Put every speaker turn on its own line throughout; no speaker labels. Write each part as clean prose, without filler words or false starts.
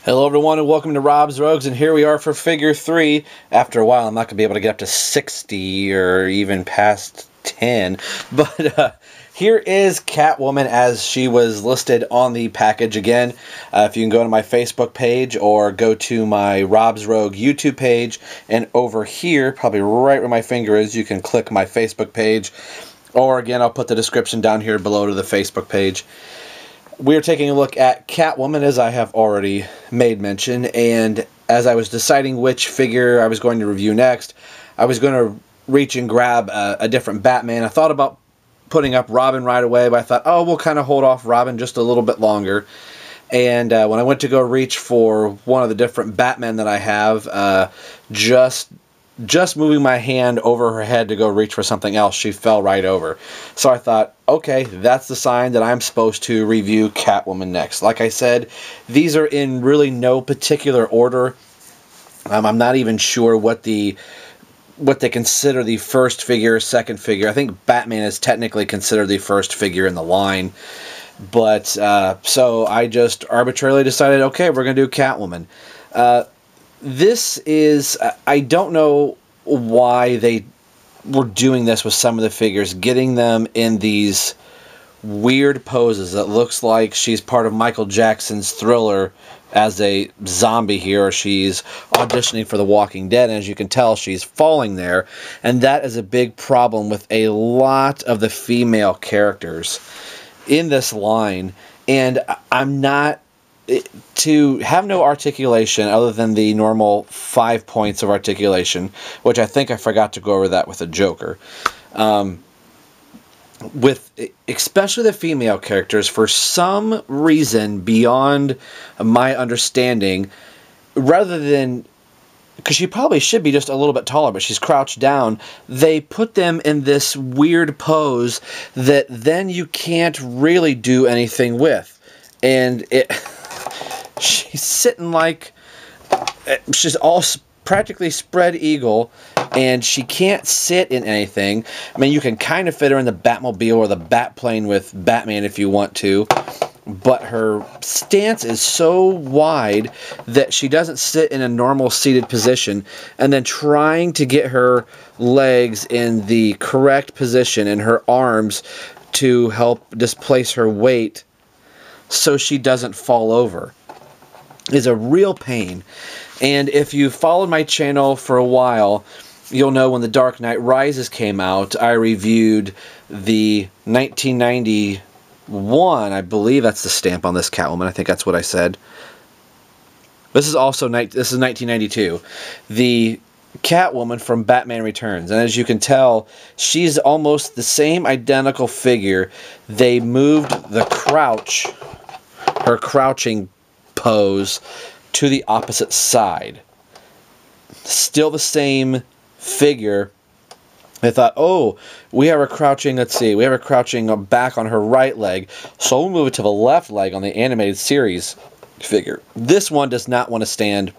Hello everyone and welcome to Rob's Rogues, and here we are for figure 3. After a while I'm not going to be able to get up to 60 or even past 10, but here is Catwoman as she was listed on the package. Again, if you can go to my Facebook page or go to my Rob's Rogue YouTube page, and over here, probably right where my finger is, you can click my Facebook page, or again I'll put the description down here below to the Facebook page. We are taking a look at Catwoman, as I have already made mention, and as I was deciding which figure I was going to review next, I was going to reach and grab a different Batman. I thought about putting up Robin right away, but I thought, oh, we'll kind of hold off Robin just a little bit longer. And when I went to go reach for one of the different Batmen that I have, just moving my hand over her head to go reach for something else, she fell right over. So I thought, okay, that's the sign that I'm supposed to review Catwoman next. Like I said, these are in really no particular order. I'm not even sure what they consider the first figure, second figure. I think Batman is technically considered the first figure in the line. But, so I just arbitrarily decided, okay, we're going to do Catwoman. This is, I don't know why they were doing this with some of the figures, getting them in these weird poses that looks like she's part of Michael Jackson's Thriller as a zombie here, or she's auditioning for The Walking Dead, and as you can tell, she's falling there, and that is a big problem with a lot of the female characters in this line. And I'm not... to have no articulation other than the normal 5 points of articulation, which I think I forgot to go over that with the Joker. With especially the female characters, for some reason beyond my understanding, rather than, because she probably should be just a little bit taller, but she's crouched down, they put them in this weird pose that then you can't really do anything with. And she's sitting like, she's all practically spread eagle, and she can't sit in anything. I mean, you can kind of fit her in the Batmobile or the Batplane with Batman if you want to, but her stance is so wide that she doesn't sit in a normal seated position, and then trying to get her legs in the correct position and her arms to help displace her weight so she doesn't fall over is a real pain. And if you followed my channel for a while, you'll know when The Dark Knight Rises came out, I reviewed the 1991, I believe that's the stamp on this Catwoman, I think that's what I said. This is also, this is 1992, the Catwoman from Batman Returns, and as you can tell, she's almost the same identical figure. They moved the crouch, her crouching pose, to the opposite side. Still the same figure. They thought, oh, we have her crouching, let's see, we have her crouching back on her right leg, so we'll move it to the left leg on the animated series figure. This one does not want to stand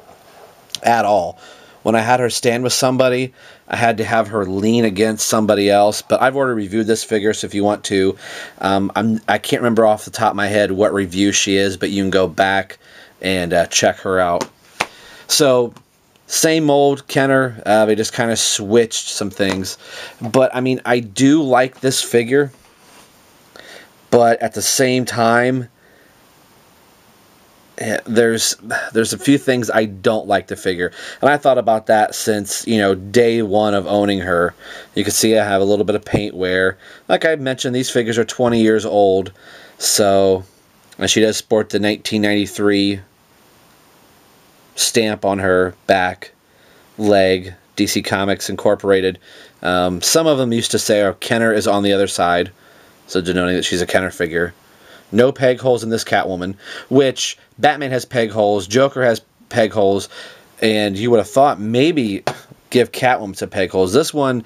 at all. When I had her stand with somebody, I had to have her lean against somebody else, but I've already reviewed this figure, so if you want to, I can't remember off the top of my head what review she is, but you can go back and check her out. So, same mold, Kenner, they just kind of switched some things, but I mean, I do like this figure, but at the same time, there's a few things I don't like the figure, and I thought about that since, you know, day one of owning her. You can see I have a little bit of paint wear. Like I mentioned, these figures are 20 years old, so, and she does sport the 1993 stamp on her back leg, DC Comics Incorporated. Some of them used to say, oh, Kenner is on the other side, so denoting that she's a Kenner figure. No peg holes in this Catwoman, which Batman has peg holes, Joker has peg holes, and you would have thought maybe give Catwoman some peg holes. This one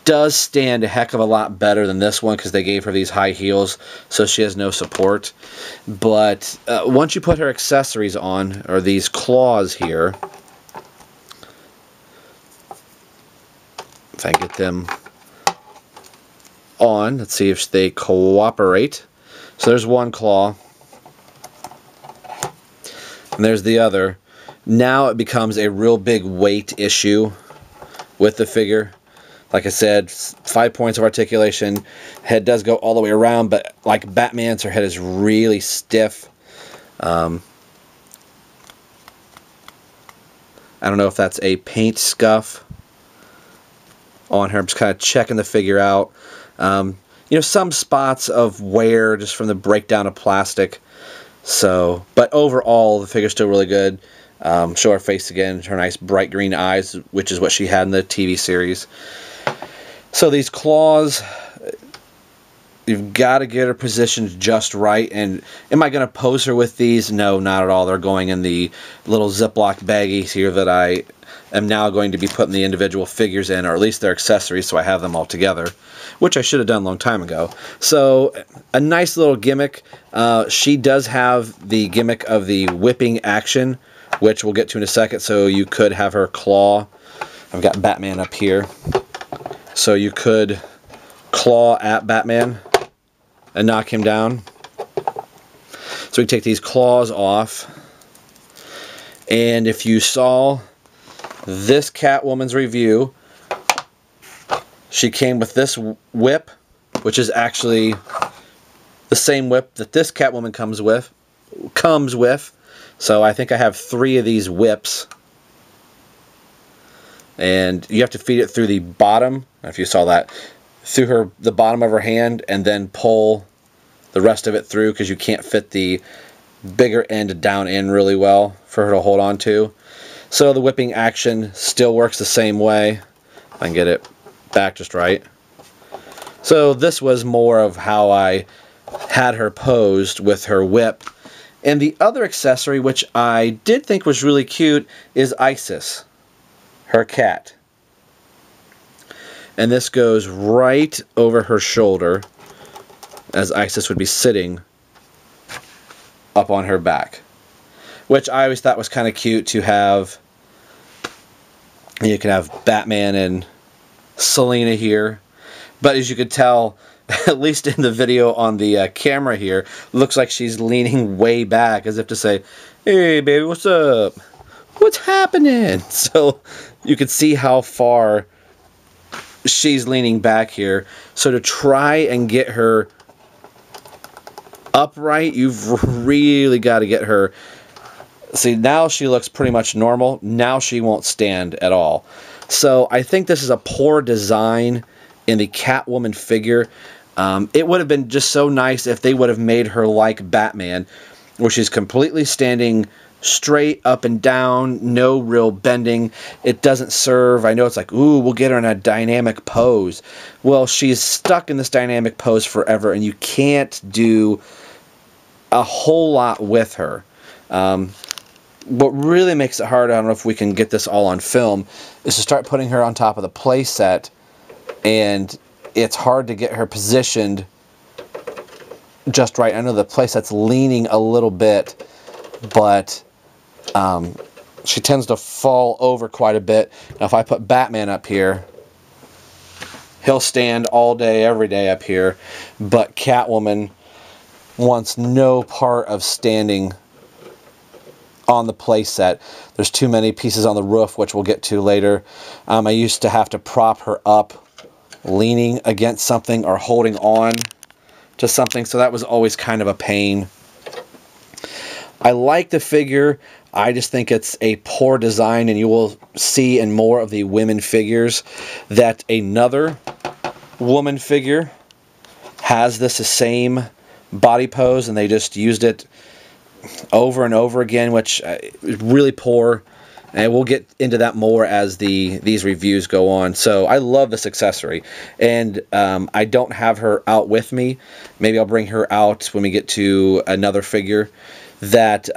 does stand a heck of a lot better than this one because they gave her these high heels, so she has no support. But once you put her accessories on, or these claws here, if I get them on, let's see if they cooperate. So there's one claw. And there's the other. Now it becomes a real big weight issue with the figure. Like I said, 5 points of articulation. Head does go all the way around, but like Batman's, her head is really stiff. I don't know if that's a paint scuff on her. I'm just kind of checking the figure out. You know, some spots of wear just from the breakdown of plastic. So, but overall, the figure's still really good. Show her face again, her nice bright green eyes, which is what she had in the TV series. So these claws, you've got to get her positioned just right. And am I going to pose her with these? No, not at all. They're going in the little Ziploc baggies here that I am now going to be putting the individual figures in, or at least their accessories, so I have them all together, which I should have done a long time ago. So a nice little gimmick. She does have the gimmick of the whipping action, which we'll get to in a second. So you could have her claw. I've got Batman up here. So you could claw at Batman and knock him down. So we take these claws off. And if you saw this Catwoman's review, she came with this whip, which is actually the same whip that this Catwoman comes with. So I think I have 3 of these whips. And you have to feed it through the bottom, if you saw that, through the bottom of her hand, and then pull the rest of it through, because you can't fit the bigger end down in really well for her to hold on to. So the whipping action still works the same way. If I can get it back just right. So this was more of how I had her posed with her whip. And the other accessory, which I did think was really cute, is Isis, her cat. And this goes right over her shoulder, as Isis would be sitting up on her back, which I always thought was kind of cute to have. You can have Batman and Selina here, but as you could tell, at least in the video on the camera here, looks like she's leaning way back, as if to say, "Hey baby, what's up? What's happening?" So you could see how far she's leaning back here. So to try and get her upright, you've really got to get her. See, now she looks pretty much normal. Now she won't stand at all. So I think this is a poor design in the Catwoman figure. It would have been just so nice if they would have made her like Batman, where she's completely standing straight up and down, no real bending. It doesn't serve. I know it's like, ooh, we'll get her in a dynamic pose. Well, she's stuck in this dynamic pose forever, and you can't do a whole lot with her. What really makes it hard, I don't know if we can get this all on film, is to start putting her on top of the play set, and it's hard to get her positioned just right. I know the play set's leaning a little bit, but she tends to fall over quite a bit. Now if I put Batman up here, he'll stand all day, every day up here, but Catwoman wants no part of standing on the play set. There's too many pieces on the roof, which we'll get to later. I used to have to prop her up leaning against something or holding on to something, so that was always kind of a pain. I like the figure. I just think it's a poor design, and you will see in more of the women figures that another woman figure has this same body pose, and they just used it over and over again, which is really poor. And we'll get into that more as these reviews go on. So I love this accessory, and I don't have her out with me. Maybe I'll bring her out when we get to another figure. That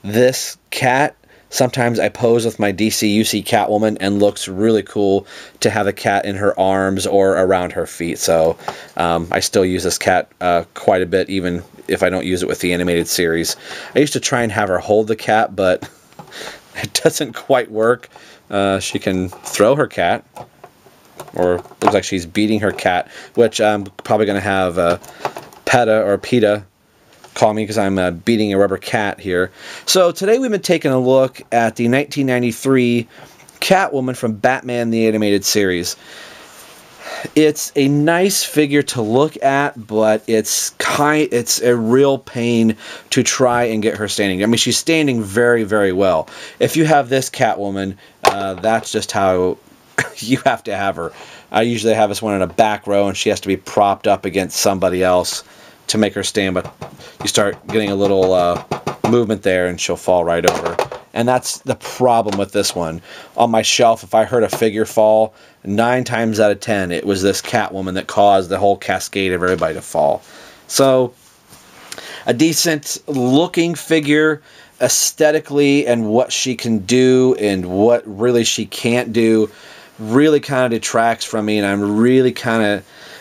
this cat, sometimes I pose with my DC-UC Catwoman, and looks really cool to have a cat in her arms or around her feet. So I still use this cat quite a bit, even if I don't use it with the animated series. I used to try and have her hold the cat, but it doesn't quite work. She can throw her cat, or looks like she's beating her cat, which I'm probably going to have PETA or PETA call me because I'm beating a rubber cat here. So today we've been taking a look at the 1993 Catwoman from Batman the Animated Series. It's a nice figure to look at, but it's a real pain to try and get her standing. I mean, she's standing very, very well. If you have this Catwoman, that's just how you have to have her. I usually have this one in a back row, and she has to be propped up against somebody else to make her stand, but you start getting a little movement there, and she'll fall right over. And that's the problem with this one. On my shelf, if I heard a figure fall, 9 times out of 10, it was this Catwoman that caused the whole cascade of everybody to fall. So, a decent looking figure, aesthetically, and what she can do and what really she can't do, really kind of detracts from me, and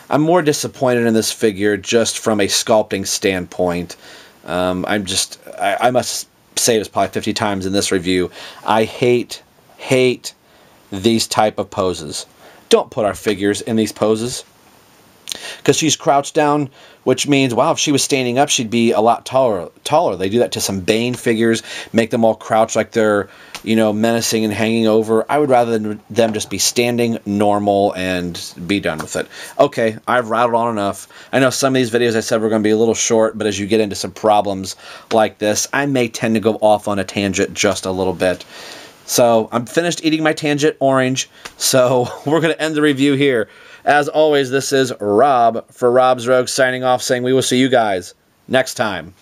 I'm more disappointed in this figure just from a sculpting standpoint. I must say this probably 50 times in this review. I hate these type of poses. Don't put our figures in these poses. Because she's crouched down, which means, wow, if she was standing up, she'd be a lot taller. They do that to some Bane figures, make them all crouch like they're, you know, menacing and hanging over. I would rather them just be standing normal and be done with it. Okay, I've rattled on enough. I know some of these videos I said were going to be a little short, but as you get into some problems like this, I may tend to go off on a tangent just a little bit. So, I'm finished eating my tangent orange, so we're going to end the review here. As always, this is Rob for Rob's Rogues signing off, saying we will see you guys next time.